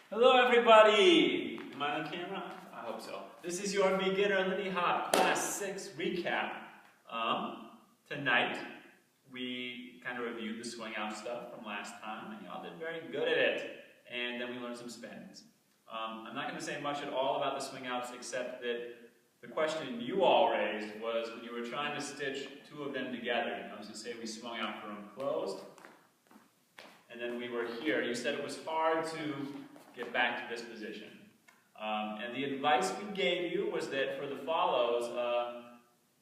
Hello everybody! Am I on camera? I hope so. This is your beginner Lindy Hop Class 6 recap. Tonight we kind of reviewed the swing out stuff from last time and y'all did very good at it. And then we learned some spins. I'm not going to say much at all about the swing outs except that the question you all raised was when you were trying to stitch two of them together. So say we swung out from closed and then we were here. You said it was hard to get back to this position. And the advice we gave you was that for the follows,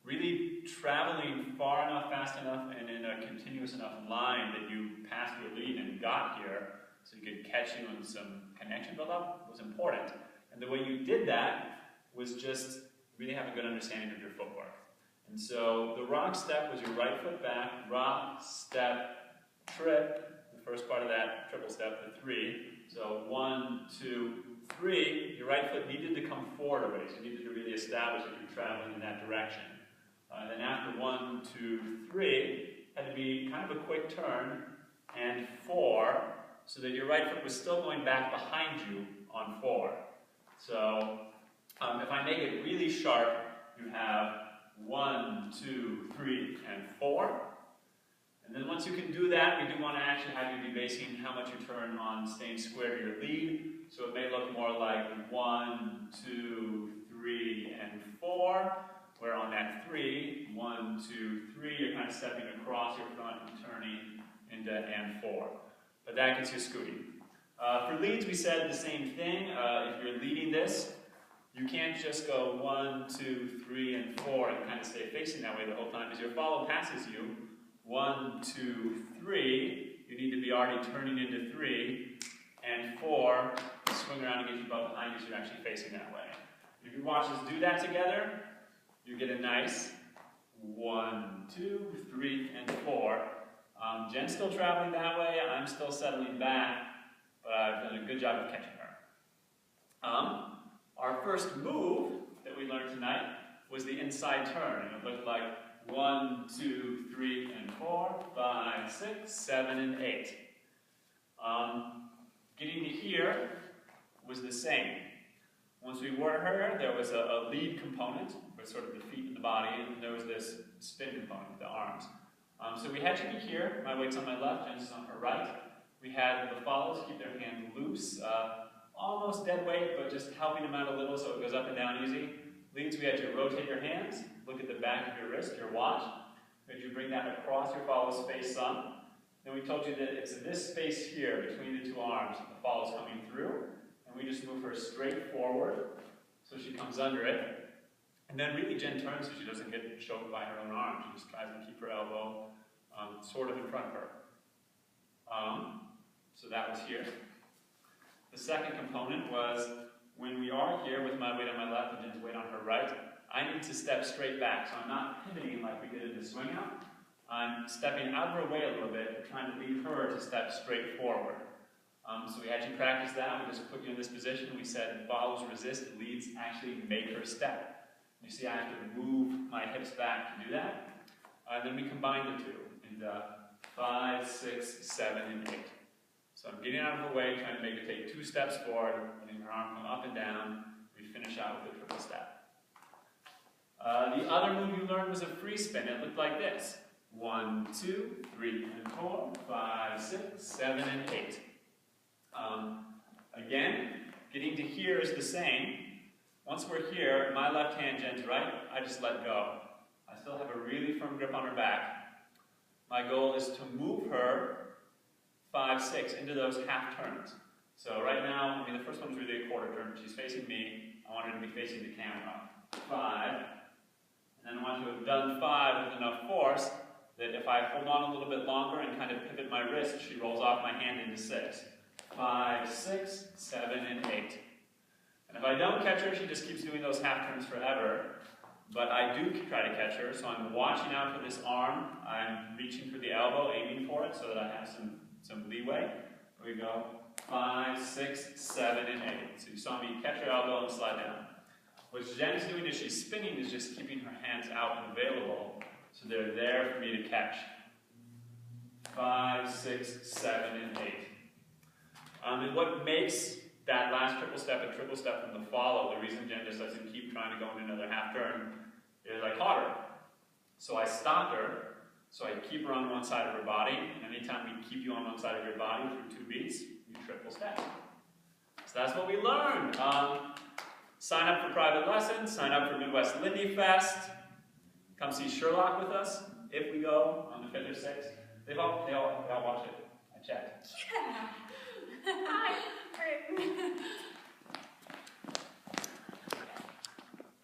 really traveling far enough, fast enough, and in a continuous enough line that you passed your lead and got here so you could catch you in some connection build-up was important. And the way you did that was just really have a good understanding of your footwork. And so the rock step was your right foot back, rock, step, trip, the first part of that triple step, the three. So 1, 2, 3, your right foot needed to come forward a ways. You needed to really establish that you're traveling in that direction. Then after 1, 2, 3, had to be kind of a quick turn, and 4, so that your right foot was still going back behind you on 4. So if I make it really sharp, you have 1, 2, 3, and 4. And then once you can do that, we do want to actually have you be basing how much you turn on staying square to your lead. So it may look more like 1, 2, 3, and 4, where on that 3, 1, 2, 3, you're kind of stepping across your front and turning into and 4. But that gets you scooting. For leads, we said the same thing. If you're leading this, you can't just go 1, 2, 3, and 4 and kind of stay facing that way the whole time. As your follow passes you, 1, 2, 3, you need to be already turning into 3, and 4, swing around and get you both behind you so you're actually facing that way. If you watch us do that together, you get a nice 1, 2, 3, and 4. Jen's still traveling that way, I'm still settling back, but I've done a good job of catching her. Our first move that we learned tonight was the inside turn, and it looked like 1, 2, 3, and 4, 5, 6, 7, and 8. Getting to here was the same. Once we were her, there was a lead component, with sort of the feet and the body, and there was this spin component, the arms. So we had you be here. My weight's on my left, Jen's on her right. We had the follows keep their hand loose, almost dead weight, but just helping them out a little so it goes up and down easy. Leads, we had you rotate your hands, look at the back of your wrist, your watch. We had you bring that across your follow's face some. Then we told you that it's this space here between the two arms that the follow's coming through. And we just move her straight forward so she comes under it. And then really Jen turns so she doesn't get choked by her own arm. She just tries to keep her elbow sort of in front of her. So that was here. The second component was when we are here with my weight on my left and Jen's weight on her right, I need to step straight back. So I'm not pivoting like we did in the swing out. I'm stepping out of her way a little bit, trying to lead her to step straight forward. So we had you practice that. We just put you in this position. We said follows resist, leads actually make her step. You see I have to move my hips back to do that. Then we combine the two into 5, 6, 7, and 8. So I'm getting out of her way, trying to make her take 2 steps forward, letting her arm come up and down. We finish out with a triple step. The other move you learned was a free spin. It looked like this. 1, 2, 3, and 4, 5, 6, 7, and 8. Again, getting to here is the same. Once we're here, my left hand, Jen's right, I just let go. I still have a really firm grip on her back. My goal is to move her 5, 6 into those half turns. So right now, the first one's really a quarter turn. She's facing me. I want her to be facing the camera. 5. And then I want to have done 5 with enough force that if I hold on a little bit longer and kind of pivot my wrist, she rolls off my hand into 6. 5, 6, 7, and 8. And if I don't catch her, she just keeps doing those half turns forever. But I do try to catch her, so I'm watching out for this arm. I'm reaching for the elbow, aiming for it so that I have some leeway. Here we go. 5, 6, 7, and 8. So you saw me catch her elbow and slide down. What Jen's doing as she's spinning is just keeping her hands out and available so they're there for me to catch. 5, 6, 7, and 8. And what makes that last triple step and triple step from the follow, the reason Jen just doesn't keep trying to go into another half turn is I caught her. So I stopped her, so I keep her on one side of her body, and anytime we keep you on one side of your body through 2 beats, you triple step. So that's what we learned. Sign up for private lessons, sign up for Midwest Lindy Fest, come see Sherlock with us if we go on Defender 6. They all watch it. I checked. Yeah. Hi.